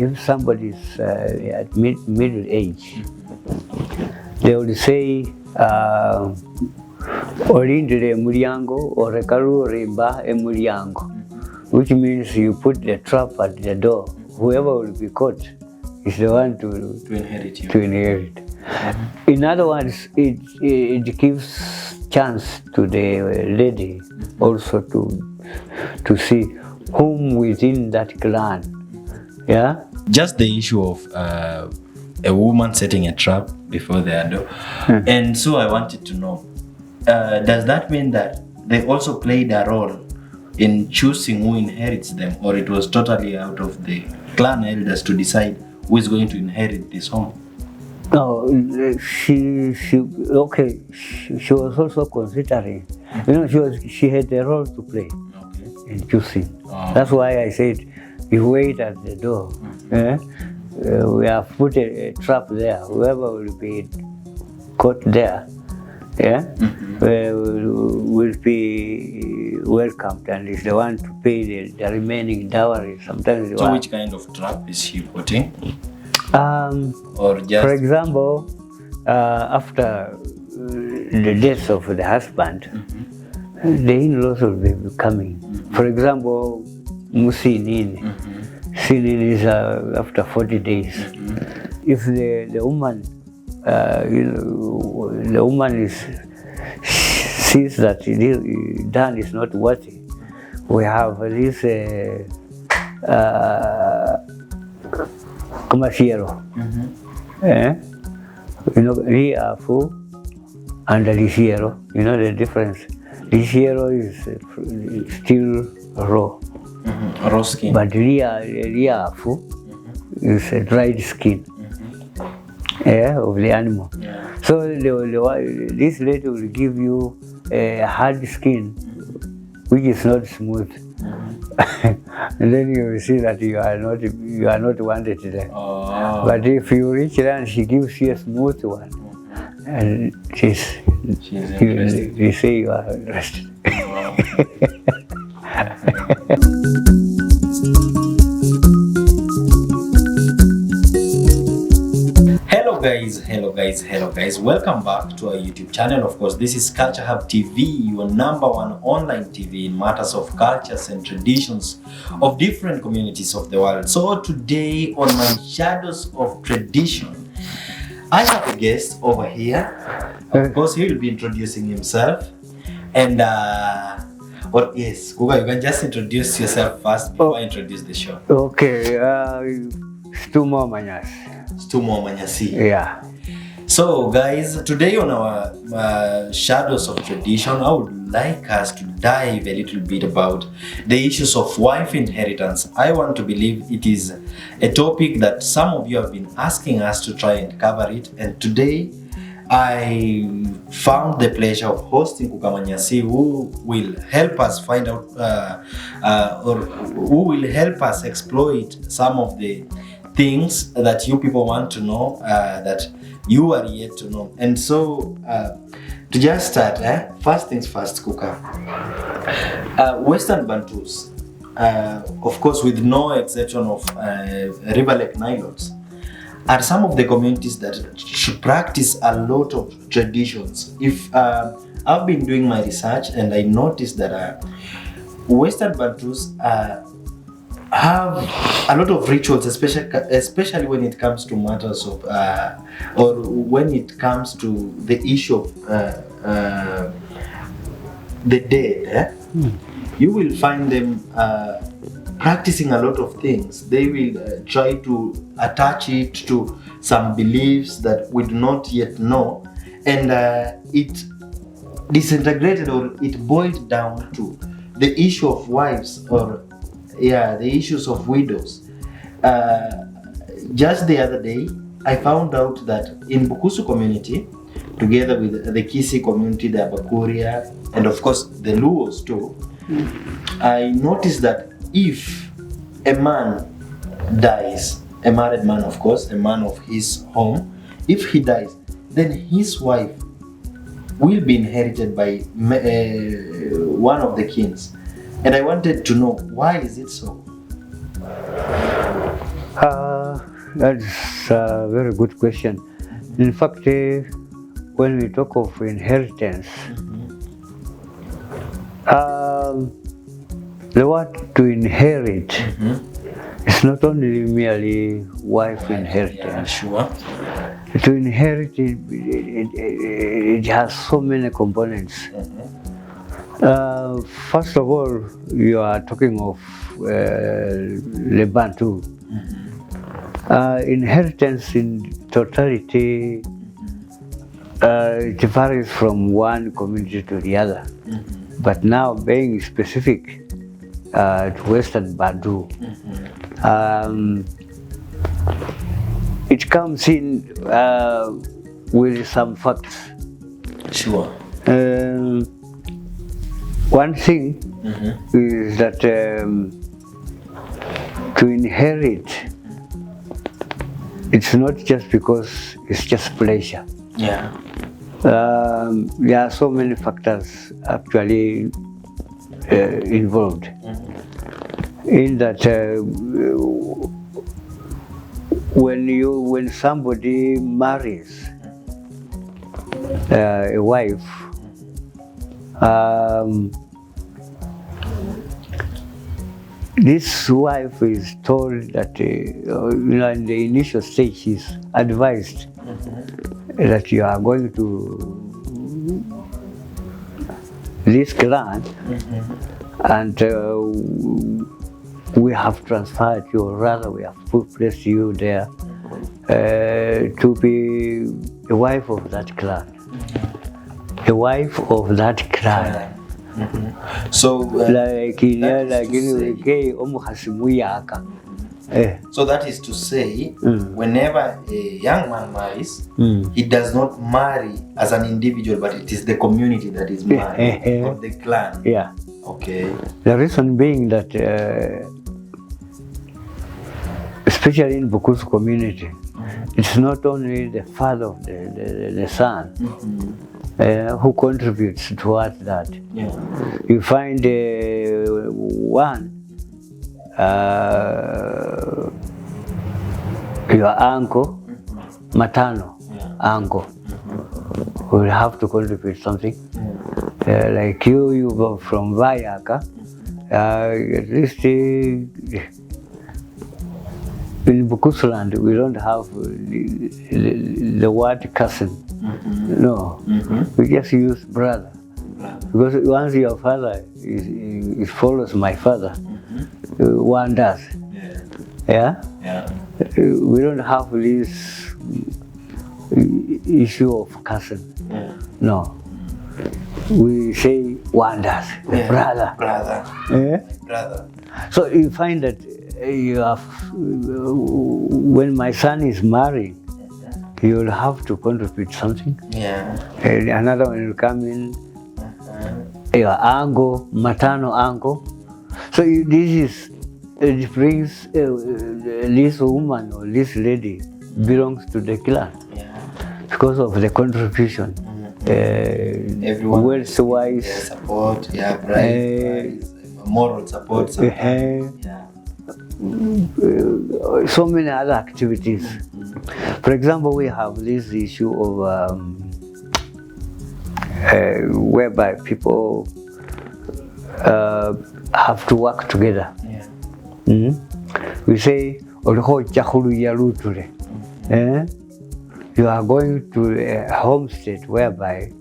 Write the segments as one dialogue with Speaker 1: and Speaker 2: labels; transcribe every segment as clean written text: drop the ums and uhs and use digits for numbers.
Speaker 1: If somebody is at middle age, they would say, Orindire Muriango or Rekaru Rimba Emuriango, which means you put the trap at the door. Whoever will be caught is the one to inherit you. In other words, it gives chance to the lady also to see whom within that clan. Yeah.
Speaker 2: Just the issue of a woman setting a trap before their door. And so I wanted to know, does that mean that they also played a role in choosing who inherits them, or it was totally out of the clan elders to decide who is going to inherit this home?
Speaker 1: No, she was also considering. She had a role to play in choosing. That's why I said, you wait at the door. We have put a trap there. Whoever will be caught there, will be welcomed and is the one to pay the remaining dowry. Sometimes.
Speaker 2: So which kind of trap is she putting?
Speaker 1: Or just, for example, after the death of the husband, the in-laws will be coming. For example, Musinin. Sinin is after 40 days. If the woman, the woman sees that Dan is not worthy, we have this Comasiero. Riafu and Lisiero. You know the difference. Lisiero is still raw.
Speaker 2: Raw skin.
Speaker 1: But Riafu is a dried skin of the animal. So this lady will give you a hard skin which is not smooth. And then you will see that you are not wanted there. But if you reach there and she gives you a smooth one, and you say you are interested.
Speaker 2: Hello guys, welcome back to our YouTube channel. Of course, this is Culture Hub TV, your #1 online TV in matters of cultures and traditions of different communities of the world. So today on my Shadows of Tradition, I have a guest over here. Of course, he will be introducing himself. And yes, Kuga, you can just introduce yourself first before I introduce the show.
Speaker 1: Okay, Stumo Manyas.
Speaker 2: Stumo Manyasi.
Speaker 1: Yeah.
Speaker 2: So guys, today on our Shadows of Tradition, I would like us to dive a little bit about the issues of wife inheritance. I want to believe it is a topic that some of you have been asking us to try and cover it, and today I found the pleasure of hosting Kukamanyasi, who will help us find out or who will help us exploit some of the things that you people want to know, that you are yet to know. And so to just start, first things first, Kuka. Western Bantus, of course with no exception of River Lake Nilotes, are some of the communities that should practice a lot of traditions. If I've been doing my research and I noticed that Western Bantus have a lot of rituals, especially when it comes to matters of, or when it comes to the issue of the dead. You will find them practicing a lot of things. They will try to attach it to some beliefs that we do not yet know, and it disintegrated, or it boiled down to the issue of wives, or the issues of widows. Just the other day, I found out that in Bukusu community, together with the Kisi community, the Abakuria, and of course the Luos too, I noticed that if a man dies, a married man of course, a man of his home, if he dies, then his wife will be inherited by one of the kings. And I wanted to know, why is it so?
Speaker 1: That's a very good question. In fact, when we talk of inheritance, the word to inherit is not only merely wife inheritance.
Speaker 2: Yeah, sure.
Speaker 1: To inherit it has so many components. First of all, you are talking of the Bantu. Inheritance in totality, it varies from one community to the other. But now being specific to Western Bantu, it comes in with some facts.
Speaker 2: Sure.
Speaker 1: One thing is that to inherit, it's not just because it's just pleasure.
Speaker 2: Yeah.
Speaker 1: There are so many factors actually involved in that. When somebody marries a wife, this wife is told that in the initial stage she's advised that you are going to this clan and we have transferred you, or rather we have placed you there to be a wife of that clan. A wife of that clan.
Speaker 2: So so that is to say, whenever a young man marries, he does not marry as an individual, but it is the community that is married, or the clan.
Speaker 1: Yeah.
Speaker 2: Okay.
Speaker 1: The reason being that, especially in Bukusu community, it's not only the father of the son who contributes towards that.
Speaker 2: Yeah.
Speaker 1: You find one, your uncle, matano, uncle, will have to contribute something. Like you go from Vayaka, at least in Bukusu land, we don't have the word cousin. No, we just use brother. Because once your father is follows my father, one does. Yeah? Yeah. We don't have this issue of cousin. No. We say one does, brother.
Speaker 2: Brother.
Speaker 1: Yeah?
Speaker 2: Brother.
Speaker 1: So you find that you have, when my son is married, he will have to contribute something.
Speaker 2: Yeah.
Speaker 1: And another one will come in, your uncle, maternal uncle. So it brings this woman or this lady belongs to the clan because of the contribution.
Speaker 2: Everyone,
Speaker 1: wealth-wise,
Speaker 2: support, price, moral support,
Speaker 1: so many other activities. For example, we have this issue of whereby people have to work together. We say, you are going to a homestead whereby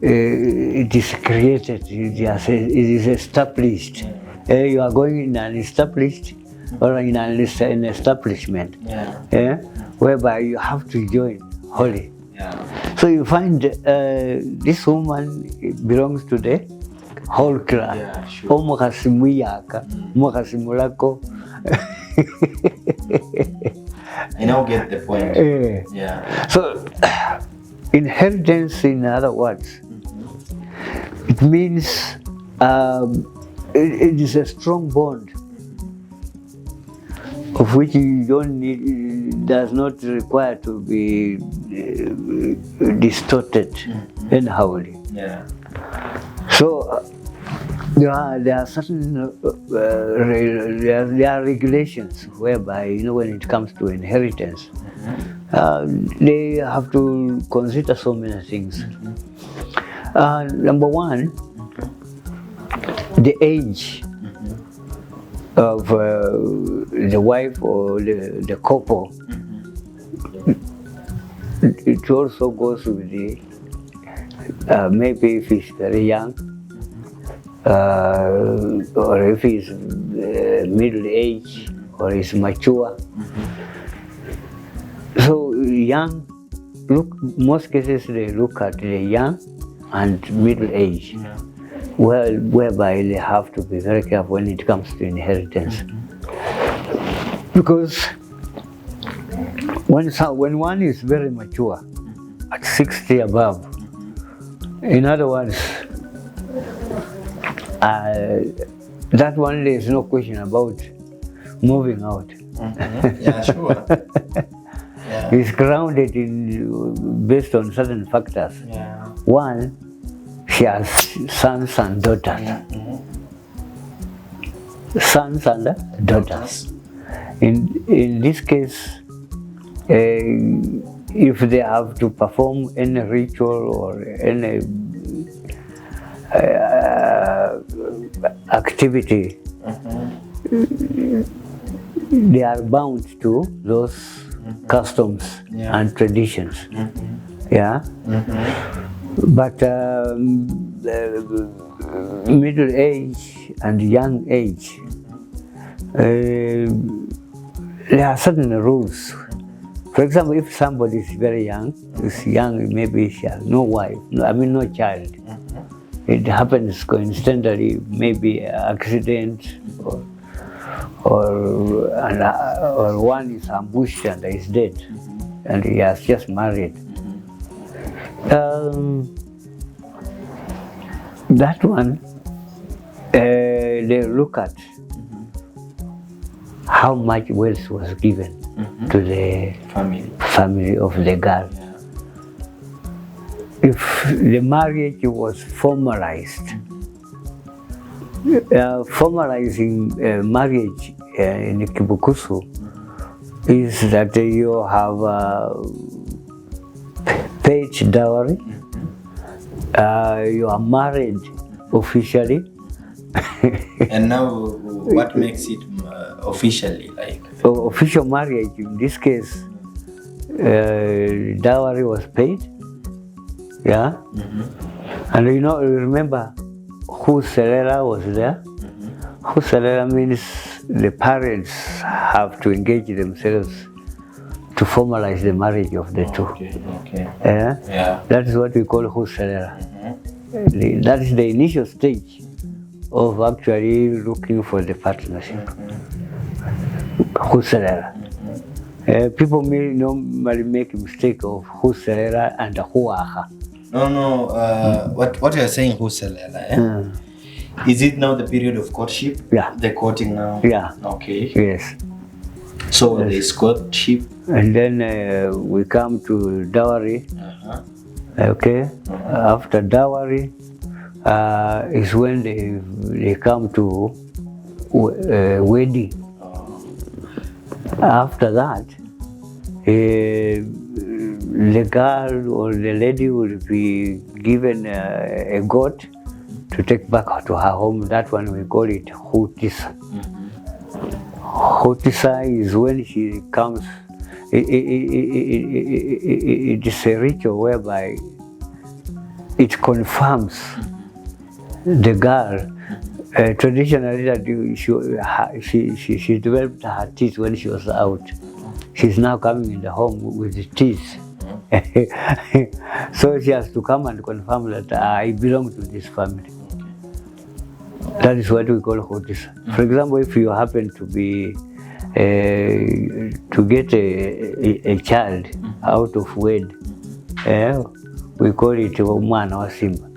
Speaker 1: it is created, it is established. You are going in an established or in an establishment whereby you have to join holy. So you find this woman belongs to the whole clan.
Speaker 2: I now get the point.
Speaker 1: So inheritance, in other words, it means it is a strong bond of which you don't need, does not require to be distorted anyhow. So There are certain there are regulations whereby, you know, when it comes to inheritance, they have to consider so many things. Number one, the age of the wife or the couple. It also goes with the maybe if he's very young, or if he's middle age, or he's mature. So young, most cases they look at the young and middle age, whereby they have to be very careful when it comes to inheritance. Because when one is very mature, at 60 above, in other words, that one there is no question about moving out.
Speaker 2: Yeah, sure. Yeah.
Speaker 1: It's grounded in based on certain factors.
Speaker 2: Yeah.
Speaker 1: One, she has sons and daughters. Sons and daughters. In this case, if they have to perform any ritual or any activity, they are bound to those customs and traditions. Yeah. But middle age and young age, there are certain rules. For example, if somebody is very young, maybe she has no wife, no child. It happens coincidentally, maybe an accident, or one is ambushed and is dead, and he has just married. That one, they look at how much wealth was given to the family of the girl. If the marriage was formalized, formalizing marriage in Bukusu is that you have paid dowry, you are married officially.
Speaker 2: And now, what makes it officially like?
Speaker 1: So official marriage in this case, dowry was paid. Yeah, and remember, Huserera was there. Huserera means the parents have to engage themselves to formalize the marriage of the two.
Speaker 2: Okay.
Speaker 1: Yeah, that is what we call Huserera. That is the initial stage of actually looking for the partnership. Huserera. People may normally make a mistake of Huserera and Huaha.
Speaker 2: No. What you are saying, Huserera? Is it now the period of courtship?
Speaker 1: Yeah.
Speaker 2: The courting now?
Speaker 1: Yeah.
Speaker 2: Okay.
Speaker 1: Yes.
Speaker 2: So there's courtship.
Speaker 1: And then we come to dowry. Okay. After dowry is when they come to wedding. After that, the girl or the lady will be given a goat to take back to her home. That one we call it Hutisa. Hutisa is when she comes. It is a ritual whereby it confirms the girl. Traditionally, that she developed her teeth when she was out. She's now coming in the home with the teeth. So she has to come and confirm that I belong to this family. That is what we call Hotisa. For example, if you happen to be to get a child out of wed, we call it Umwana wa Simba.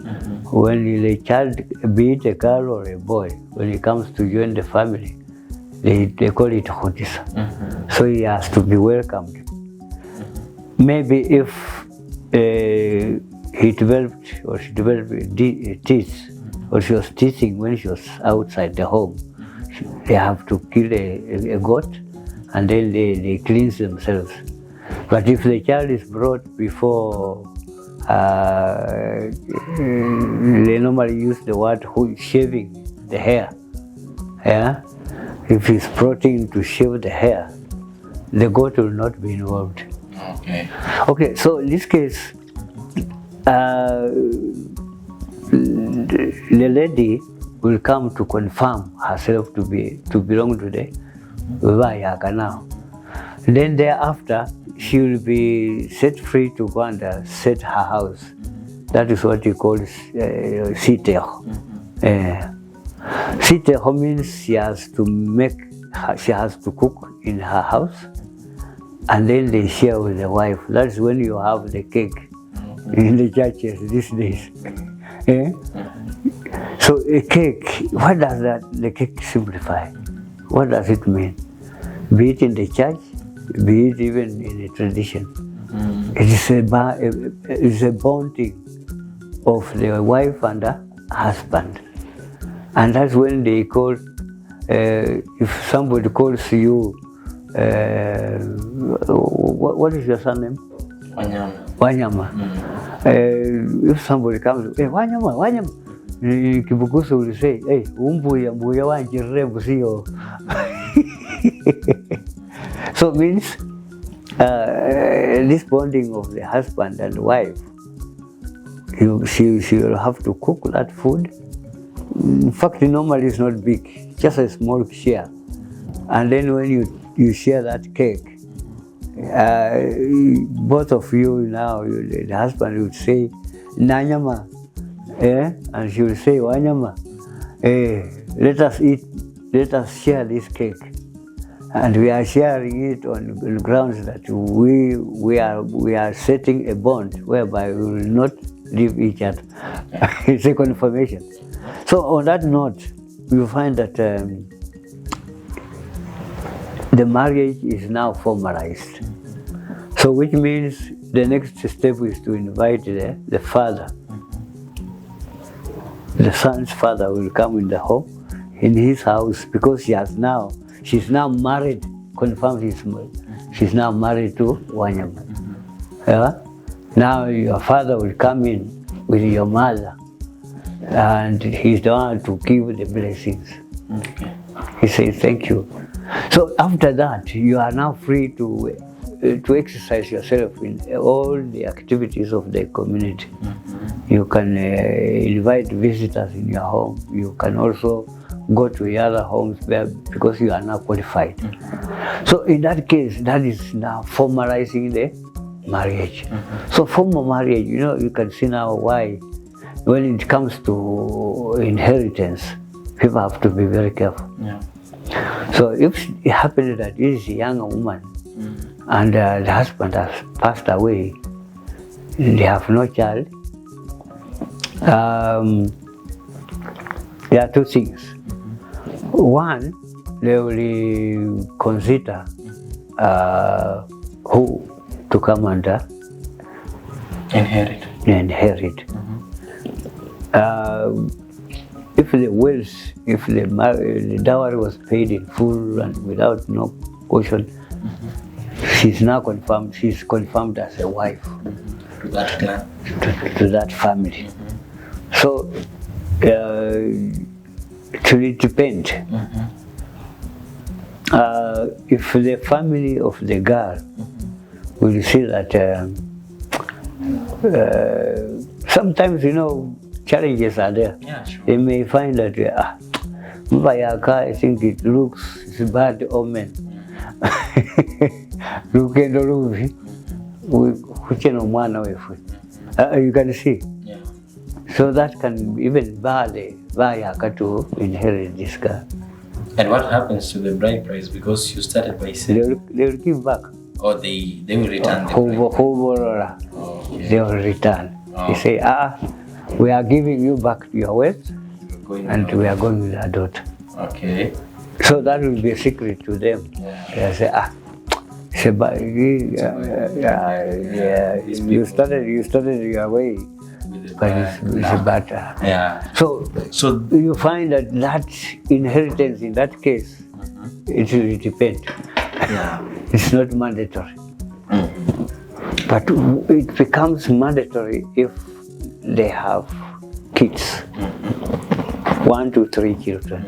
Speaker 1: When the child, be it a girl or a boy, when he comes to join the family, they call it Hotisa. So he has to be welcomed. Maybe if he developed or she developed teeth, or she was teaching when she was outside the home. They have to kill a goat and then they cleanse themselves. But if the child is brought before, they normally use the word shaving the hair. Yeah? If it's brought in to shave the hair, the goat will not be involved.
Speaker 2: Okay.
Speaker 1: Okay, so in this case, the lady will come to confirm herself to belong to the Vayaka now. Then thereafter, she will be set free to go and set her house. That is what he calls siteho. Siteho means she has to cook in her house, and then they share with the wife. That's when you have the cake in the churches these days. So a cake, what does the cake simplify? What does it mean? Be it in the church, be it even in the tradition. It is a bonding of the wife and the husband. And that's when they call, if somebody calls you, what is your surname? Wanyama. If somebody comes, hey, Wanyama. Bukusu will say, hey, umbuya wanjirebu siyo. So it means this bonding of the husband and wife, she will have to cook that food. In fact, normally it's not big, just a small share. And then when you share that cake, both of you now, the husband would say, Nanyama, and she will say, Wanyama, let us eat, let us share this cake. And we are sharing it on grounds that we are setting a bond whereby we will not leave each other. It's a confirmation. So on that note, you find that the marriage is now formalized. So which means the next step is to invite the father. The son's father will come in the home, in his house, because she's now married, confirmed she's now married to Wanyama. Yeah? Now your father will come in with your mother, and he's the one to give the blessings.
Speaker 2: Okay.
Speaker 1: He says, thank you. So after that, you are now free to exercise yourself in all the activities of the community. You can invite visitors in your home. You can also go to the other homes because you are now qualified. So in that case, that is now formalizing the marriage. So formal marriage, you can see now why when it comes to inheritance, people have to be very careful.
Speaker 2: Yeah.
Speaker 1: So if it happens that this is a young woman and the husband has passed away, they have no child, there are two things. One, they will consider who to come and inherit. If the wealth, if the dowry was paid in full and without no caution, she's now confirmed. She's confirmed as a wife
Speaker 2: To that clan.
Speaker 1: to that family. So it will depend. If the family of the girl will see that sometimes challenges are there.
Speaker 2: Yeah, sure.
Speaker 1: They may find that Mbayaka, I think it looks it's a bad omen. You can see.
Speaker 2: Yeah.
Speaker 1: So that can even bar the Bayaka to inherit this girl.
Speaker 2: And what happens to the bride price? Because you started by saying
Speaker 1: They will give back.
Speaker 2: or they will return the bride.
Speaker 1: They will return. They say, we are giving you back your wealth and we are going with our daughter.
Speaker 2: Okay.
Speaker 1: So that will be a secret to them. They say, you started your way
Speaker 2: With the
Speaker 1: but it's better.
Speaker 2: Yeah.
Speaker 1: So you find that inheritance in that case, it will depend.
Speaker 2: Yeah.
Speaker 1: It's not mandatory. But it becomes mandatory if they have kids, 1 to 3 children.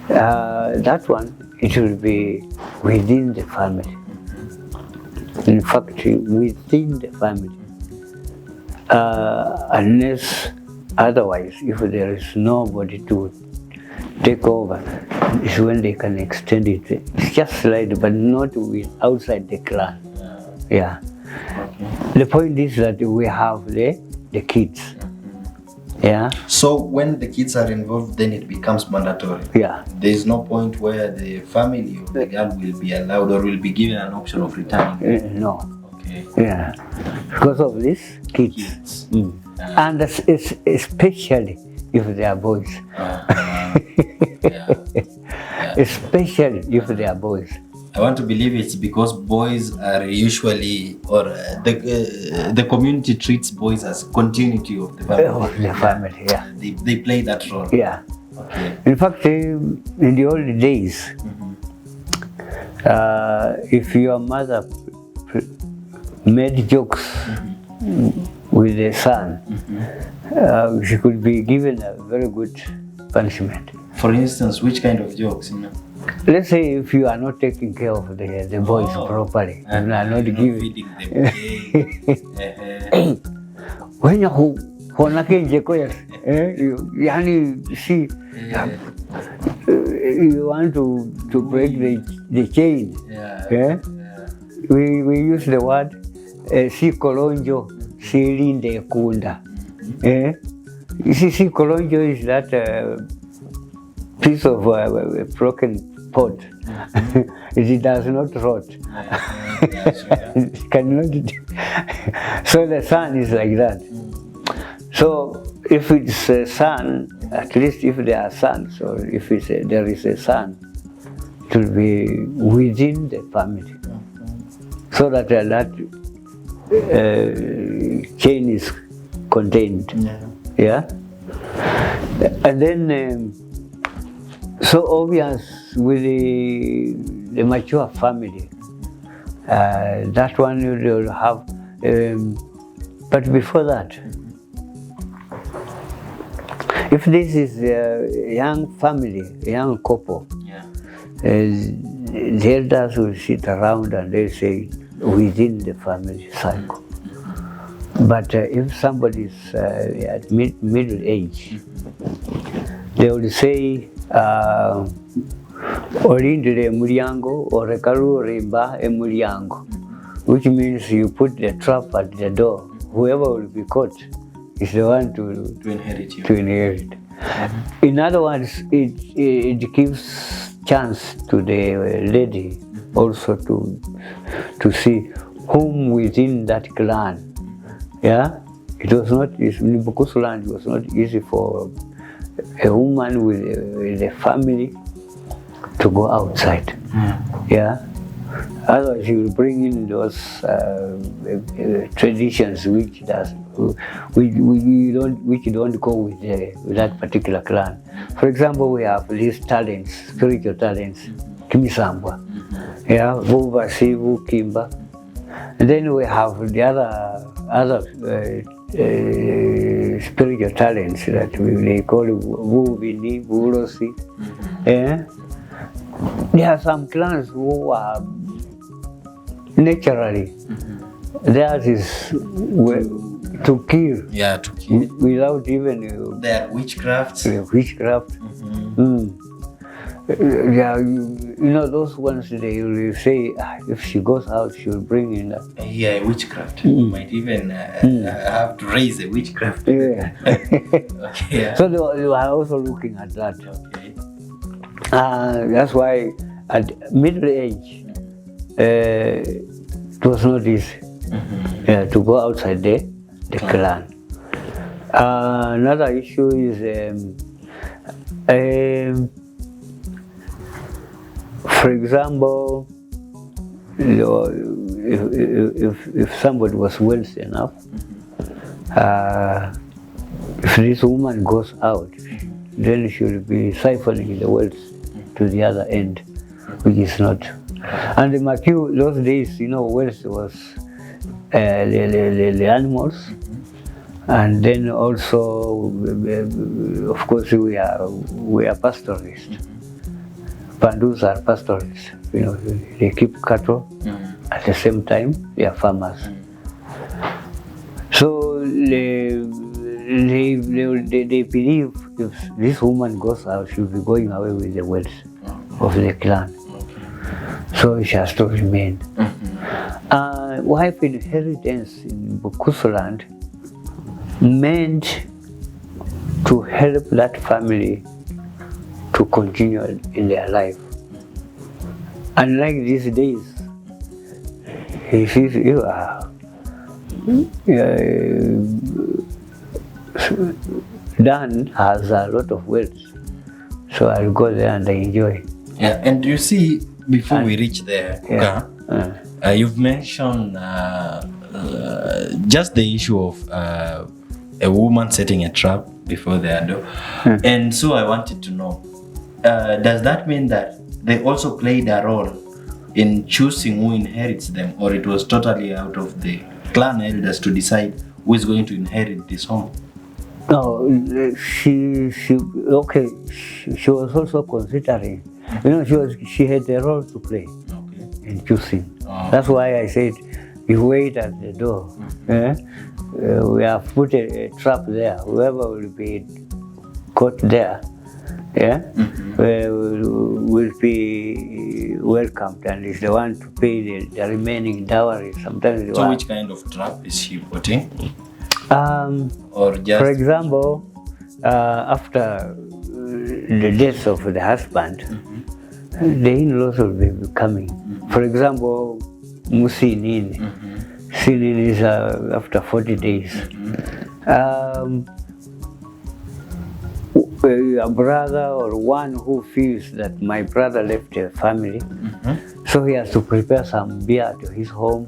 Speaker 1: That one, it will be within the family. In fact, within the family. Unless otherwise, if there is nobody to take over, is when they can extend it. It's just slightly, but not outside the clan. Yeah. The point is that we have the kids. Yeah.
Speaker 2: So when the kids are involved, then it becomes mandatory.
Speaker 1: Yeah.
Speaker 2: There is no point where the family of the girl will be allowed or will be given an option of returning.
Speaker 1: No.
Speaker 2: Okay.
Speaker 1: Yeah. Because of this, kids. And especially if they are boys. Especially if they are boys.
Speaker 2: I want to believe it's because boys are usually, or the community treats boys as continuity of the family.
Speaker 1: Of the family, yeah.
Speaker 2: They play that role.
Speaker 1: Yeah.
Speaker 2: Okay.
Speaker 1: In fact, in the old days, if your mother made jokes with the son, she could be given a very good punishment.
Speaker 2: For instance, which kind of jokes?
Speaker 1: Let's say if you are not taking care of the boys properly, you are not giving.
Speaker 2: Feeding them.
Speaker 1: When you see, you want to break the chain. We use the word si kolonjo silinde kunda. You see, kolonjo is that piece of broken pot. It does not rot. It cannot. So the sun is like that. So if it's a sun, at least if there are sons, or if there is a son, it will be within the family, so that that chain is contained. Yeah. And then, so obvious with the mature family, that one you will have. But before that, if this is a young family, a young couple, the elders will sit around and they say within the family cycle. But if somebody is at middle age, they will say orindire mulyango orekaru rimba emulyango, which means you put the trap at the door. Whoever will be caught is the one to
Speaker 2: inherit you.
Speaker 1: To inherit. In other words, it gives chance to the lady also to see whom within that clan. Yeah, it was not in Bukusu land. It was not easy for a woman with a family to go outside. Yeah, otherwise you will bring in those traditions which don't go with that particular clan. For example, we have these talents, spiritual talents, kimisambwa, yeah, vuva, sivu, kimba, and then we have the other spiritual talents that they call vuvini, vurosi. Yeah, there are some clans who are naturally theirs is to kill.
Speaker 2: Yeah, to kill.
Speaker 1: Without even
Speaker 2: they are witchcrafts.
Speaker 1: Witchcraft. Yeah, you know those ones they will say if she goes out she will bring in
Speaker 2: a witchcraft. You might even have to raise a witchcraft.
Speaker 1: Yeah.
Speaker 2: Okay, yeah.
Speaker 1: So they are also looking at that.
Speaker 2: Okay.
Speaker 1: That's why at middle age it was not easy to go outside the clan. Another issue is for example, if somebody was wealthy enough, if this woman goes out, then she will be siphoning the wealth to the other end, which is not. And the Makiu, those days, wealth was the animals, and then also, of course, we are pastoralists. Pandus are pastoralists. They keep cattle. At the same time, they are farmers. So they believe if this woman goes out, she'll be going away with the wealth of the clan. So she has to remain. Wife inheritance in Bukusu land meant to help that family to continue in their life. Unlike these days, he says, Dan has a lot of wealth, so I'll go there and I enjoy.
Speaker 2: Yeah, and you see, before we reach there, you've mentioned just the issue of a woman setting a trap before their door. And so I wanted to know, does that mean that they also played a role in choosing who inherits them, or it was totally out of the clan elders to decide who is going to inherit this home?
Speaker 1: No, she was also considering. She had a role to play in choosing. That's why I said, you wait at the door. We have put a trap there. Whoever will be caught there, will be welcomed and is the one to pay the remaining dowry. Sometimes.
Speaker 2: So which kind of trap is she putting?
Speaker 1: Or just, for example, after the death of the husband, the in-laws will be coming. For example, Musinin. Sinin is after 40 days. A brother or one who feels that my brother left a family, so he has to prepare some beer to his home,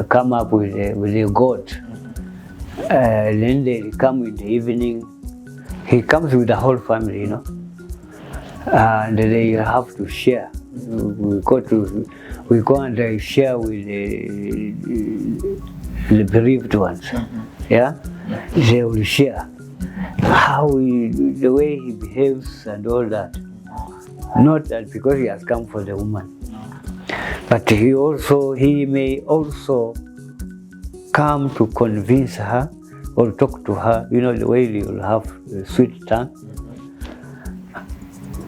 Speaker 1: come up with a goat. Then they come in the evening. He comes with the whole family, and they have to share. We go and share with the bereaved ones. They will share the way he behaves and all that. Not that because he has come for the woman, but he may also come to convince her or talk to her. The way you will have a sweet tongue.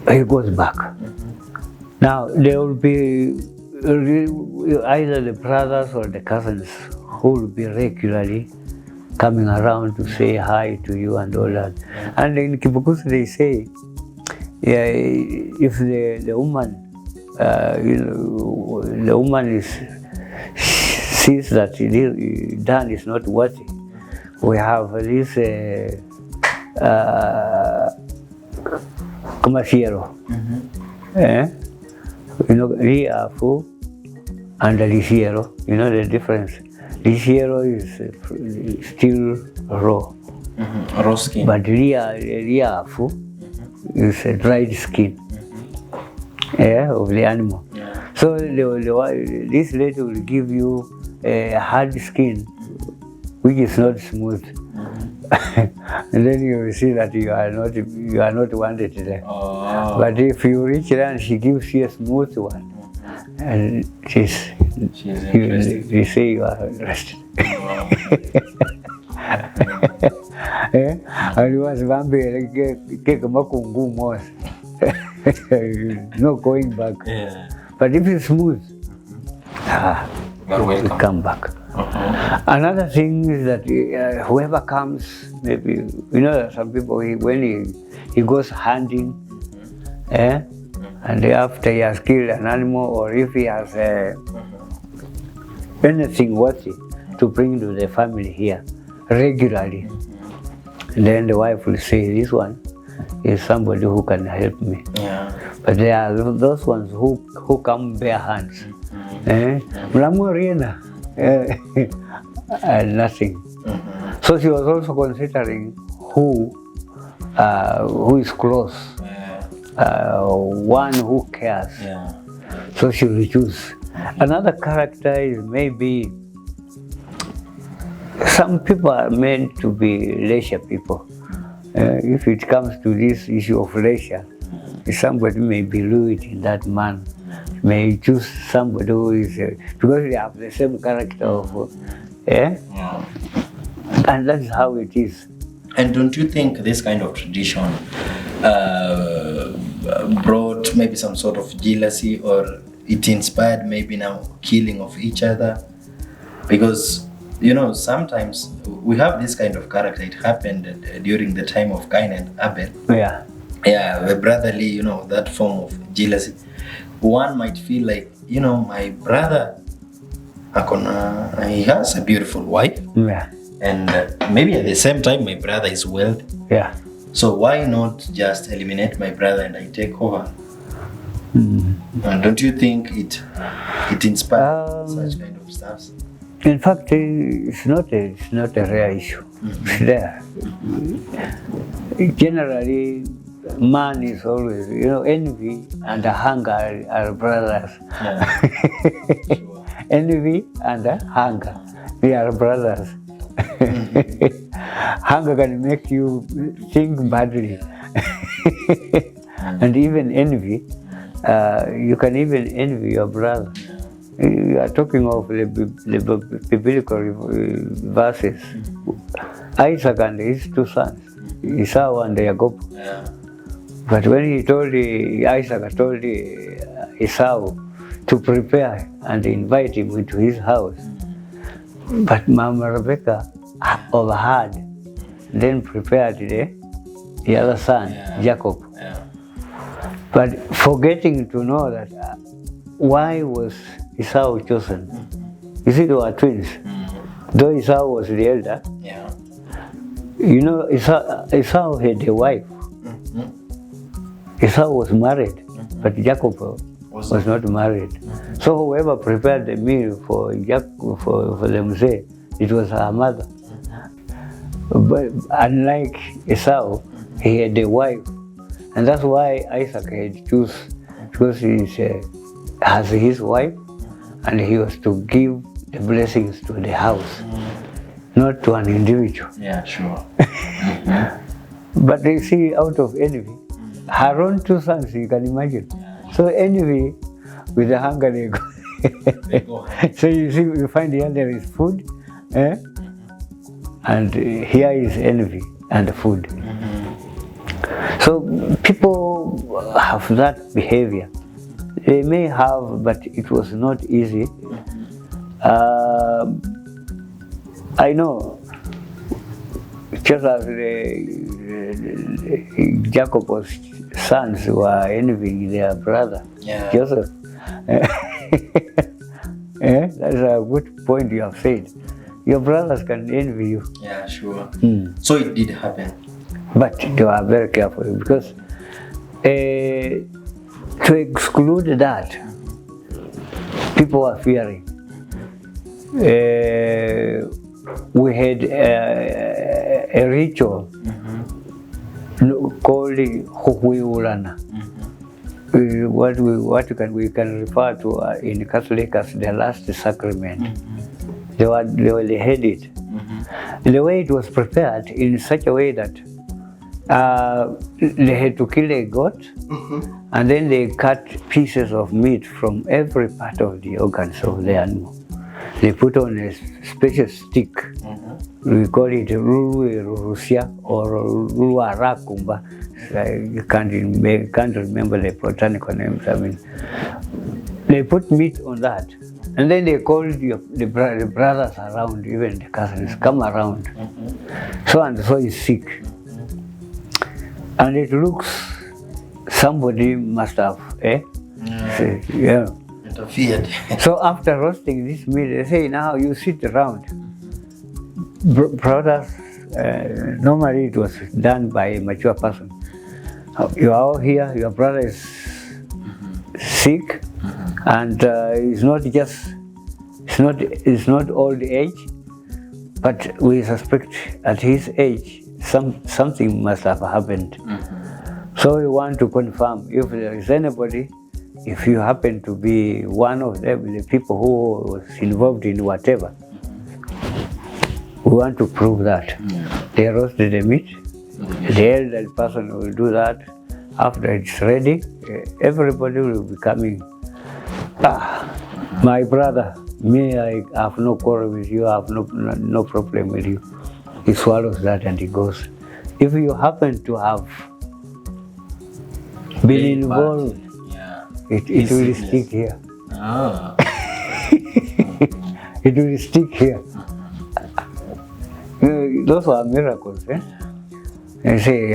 Speaker 1: He goes back. Now there will be either the brothers or the cousins who will be regularly coming around to say hi to you and all that. And in Bukusu they say, if the woman sees that Dan is not worthy, we have this Comasiero. Riafu and Lisiero. The difference. Lisiero is still raw.
Speaker 2: Raw skin.
Speaker 1: But Riafu is a dried skin of the animal. So this lady will give you a hard skin which is not smooth. And then you will see that you are not wanted there. But if you reach there and she gives you a smooth one, and you say you are interested. And you was no going back. But if it's smooth, you come back. Another thing is that whoever comes, maybe, some people, when he goes hunting, and after he has killed an animal, or if he has anything worthy to bring to the family here regularly, and then the wife will say, this one is somebody who can help me. But there are those ones who come bare hands. And nothing. So she was also considering who is close, one who cares.
Speaker 2: Yeah.
Speaker 1: So she will choose. Another character is maybe some people are meant to be leisure people. If it comes to this issue of leisure, somebody may be rude in that man. May choose somebody who is because they have the same character of, and that's how it is.
Speaker 2: And don't you think this kind of tradition brought maybe some sort of jealousy, or it inspired maybe now killing of each other? Because sometimes we have this kind of character. It happened during the time of Cain and Abel. Yeah, the brotherly, that form of jealousy. One might feel like, my brother, he has a beautiful wife.
Speaker 1: Yeah.
Speaker 2: And maybe at the same time, my brother is wealthy.
Speaker 1: Yeah.
Speaker 2: So why not just eliminate my brother and I take over? And don't you think it inspires such kind of stuff?
Speaker 1: In fact, it's not a rare issue. It's there. Generally, man is always, envy and hunger are brothers.
Speaker 2: Yeah. Sure.
Speaker 1: Envy and hunger, they are brothers. Hunger can make you think badly. And even envy, you can even envy your brother. You are talking of the biblical verses. Isaac and his two sons, Esau and Jacob.
Speaker 2: Yeah.
Speaker 1: But when Isaac told Esau to prepare and invite him into his house, but Mama Rebecca overheard, then prepared the other son, Jacob.
Speaker 2: Yeah.
Speaker 1: But forgetting to know that why was Esau chosen? You see, they were twins. Though Esau was the elder, Esau had a wife. Esau was married, but Jacob was not married. So whoever prepared the meal for them, say it was her mother. But unlike Esau, he had a wife, and that's why Isaac had choose, because he has his wife, and he was to give the blessings to the house, not to an individual.
Speaker 2: Yeah, sure.
Speaker 1: But they see, out of envy, her own two sons, you can imagine. So envy with the hunger, they go. So you see, you find here there is food, and here is envy and food. So people have that behavior. They may have, but it was not easy. I know, just as Jacob's sons were envying their brother, Joseph. That's a good point you have said. Your brothers can envy you.
Speaker 2: Yeah, sure. So it did happen.
Speaker 1: But they were very careful, because to exclude that, people were fearing. We had a ritual called Huhuiulana. What we can refer to in Catholic as the last sacrament. They had it. The way it was prepared in such a way that they had to kill a goat, and then they cut pieces of meat from every part of the organs of the animal. They put on a special stick. We call it Rusia or Ruarakumba. You can't remember the botanical names. I mean, they put meat on that, and then they called the brothers around, even the cousins, come around. So and so is sick, and it looks somebody must have,
Speaker 2: interfered.
Speaker 1: So after roasting this meat, they say, now you sit around. Brothers, normally it was done by a mature person. You are all here, your brother is sick, and it's not old age, But we suspect at his age, something must have happened. So we want to confirm if there is anybody, if you happen to be one of them, the people who was involved in whatever, we want to prove that. They roasted the meat. The elderly person will do that. After it's ready, everybody will be coming. My brother, me, I have no quarrel with you, I have no problem with you. He swallows that and he goes. If you happen to have been involved, it will stick here. It will stick here. Those are miracles, eh? And say,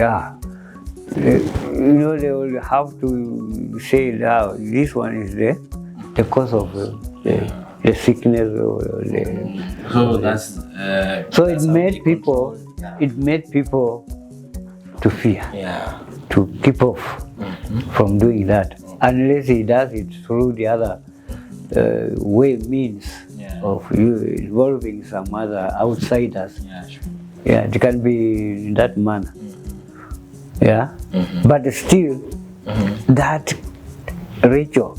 Speaker 1: they will have to say now this one is the cause of the sickness or the.
Speaker 2: So that's.
Speaker 1: So it made people. It made people to fear. To keep off from doing that, unless he does it through the other means of you involving some other outsiders. It can be in that manner. But still, that ritual,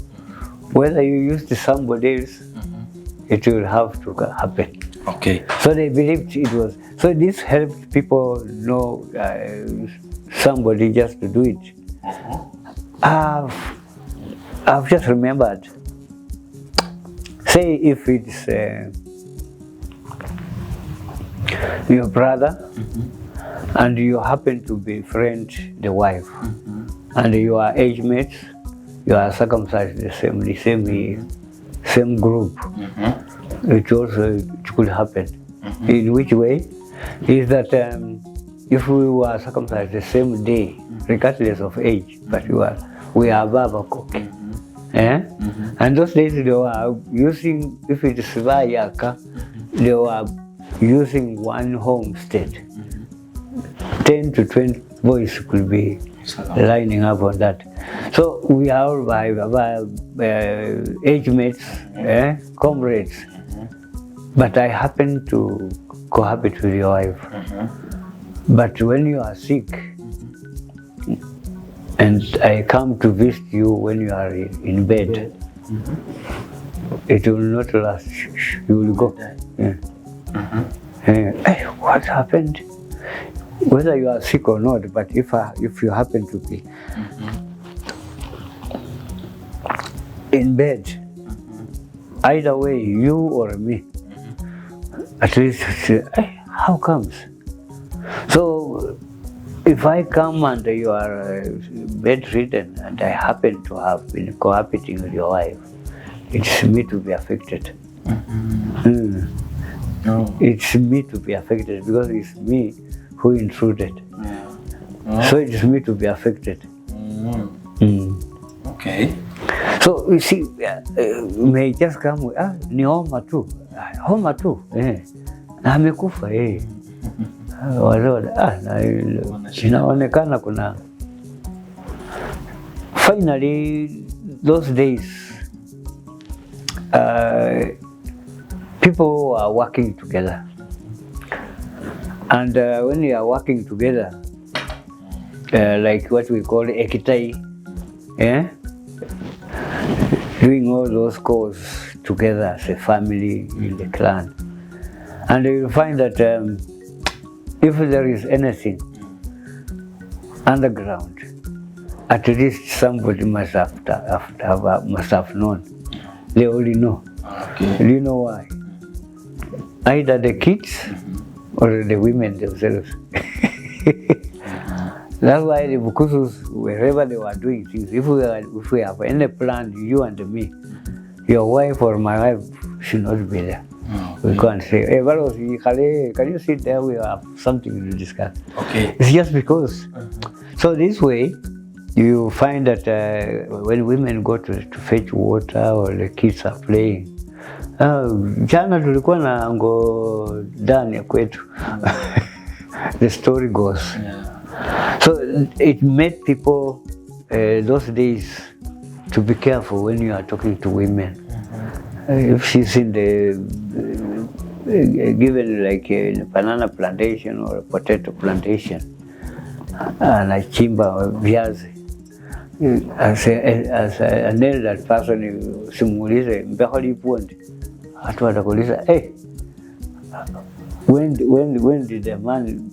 Speaker 1: whether you use to somebody else, it will have to happen.
Speaker 2: Okay.
Speaker 1: So they believed it was. So this helped people know somebody just to do it. I've just remembered. Say if it's your brother, and you happen to befriend the wife, and you are age mates, you are circumcised the same group. It could happen. In which way? Is that if we were circumcised the same day, regardless of age, but we are above a cook. And those days they were using, if it is Vayaka, they were using one homestead. 10 to 20 boys could be lining up on that. So we are by age mates, comrades. But I happen to cohabit with your wife. But when you are sick, and I come to visit you when you are in bed, it will not last. You will go. Hey, what happened? Whether you are sick or not, but if you happen to be in bed, either way, you or me, at least say, hey, how comes? So if I come and you are bedridden and I happen to have been cohabiting with your wife, it's me to be affected. It's me to be affected because it's me who intruded. So it's me to be affected.
Speaker 2: Okay.
Speaker 1: So you see, may just come with, ni homa tu. Homa tu. Amekufa inaonekana kuna. Finally, those days, people are working together. And when you are working together, like what we call ekitai, doing all those chores together as a family in the clan. And you'll find that if there is anything underground, at least somebody must have known. They already know.
Speaker 2: Okay.
Speaker 1: Do you know why? Either the kids or the women themselves. That's why the Bukusus, wherever they were doing things, if we have any plan, you and me, your wife or my wife should not be there. We can't say, hey, can you sit there? We have something to discuss.
Speaker 2: Okay.
Speaker 1: It's just because. So this way, you find that when women go to fetch water or the kids are playing, jana tulikuwa na ngo ndani kwetu. The story goes. So it made people those days to be careful when you are talking to women. If she's in the given like a banana plantation or a potato plantation, anachimba viazi, as an elder person, simulize mbeho lipundi, watu watakuuliza, hey, when did the man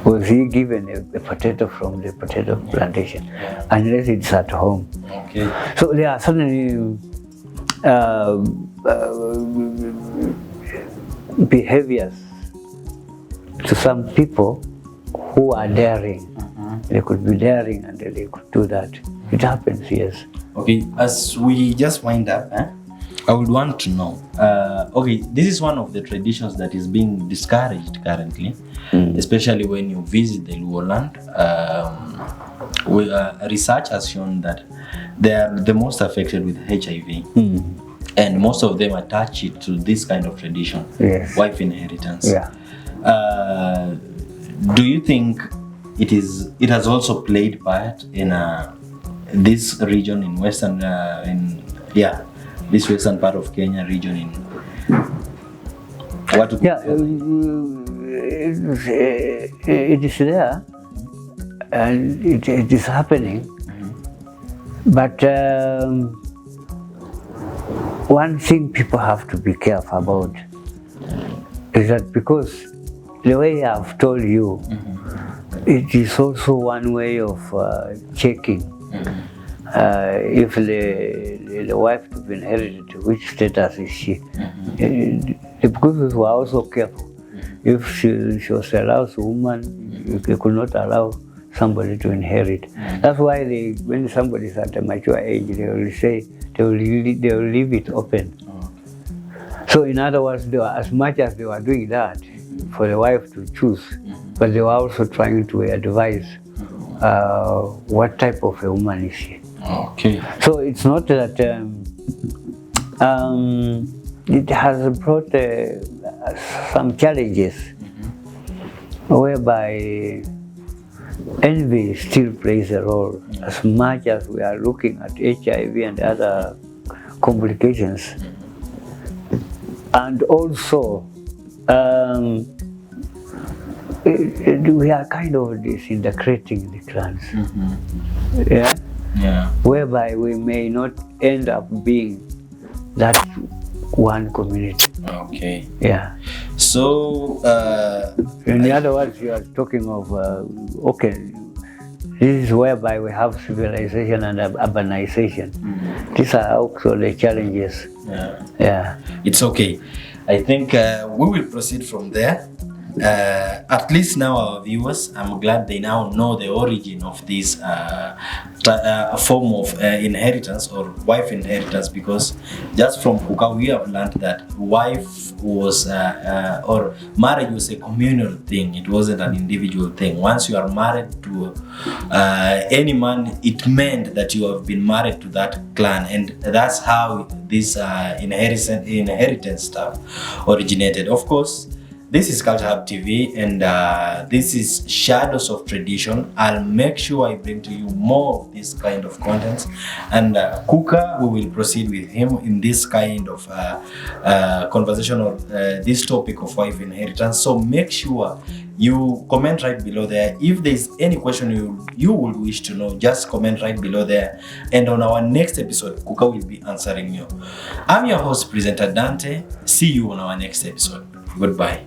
Speaker 1: was he given a potato from the potato plantation? Unless it's at home.
Speaker 2: Okay.
Speaker 1: So there are certain behaviors to some people who are daring. They could be daring and they could do that. It happens, yes.
Speaker 2: Okay, as we just wind up, I would want to know, okay, this is one of the traditions that is being discouraged currently, especially when you visit the Luo land. Research has shown that they are the most affected with HIV. And most of them attach it to this kind of tradition,
Speaker 1: Yes.
Speaker 2: wife inheritance.
Speaker 1: Yeah.
Speaker 2: Do you think it has also played part in this region in western this western part of Kenya region in what?
Speaker 1: Yeah, it is there, and it is happening. But one thing people have to be careful about is that because the way I've told you, it is also one way of checking if the wife to be inherited, which status is she. The Bukusu were also careful. If she was a louse woman, they could not allow somebody to inherit. That's why when somebody is at a mature age, they will say they will leave it open. So in other words, as much as they were doing that for the wife to choose, but they were also trying to advise what type of a woman is she.
Speaker 2: Okay.
Speaker 1: So it's not that it has brought some challenges whereby envy still plays a role. As much as we are looking at HIV and other complications, and also we are kind of disintegrating the clans.
Speaker 2: Yeah.
Speaker 1: Whereby we may not end up being that one community.
Speaker 2: Okay.
Speaker 1: Yeah.
Speaker 2: So
Speaker 1: In other words, you are talking of okay, this is whereby we have civilization and urbanization. These are also the challenges. Yeah.
Speaker 2: It's okay. I think we will proceed from there. At least now our viewers, I'm glad they now know the origin of this form of inheritance or wife inheritance, because just from Kuka we have learned that wife was or marriage was a communal thing. It wasn't an individual thing. Once you are married to any man, it meant that you have been married to that clan, and that's how this inheritance stuff originated. Of course, this is Culture Hub TV, and this is Shadows of Tradition. I'll make sure I bring to you more of this kind of content. And Kuka, we will proceed with him in this kind of conversation or this topic of wife inheritance. So make sure you comment right below there. If there's any question you would wish to know, just comment right below there. And on our next episode, Kuka will be answering you. I'm your host, presenter Dante. See you on our next episode. Goodbye.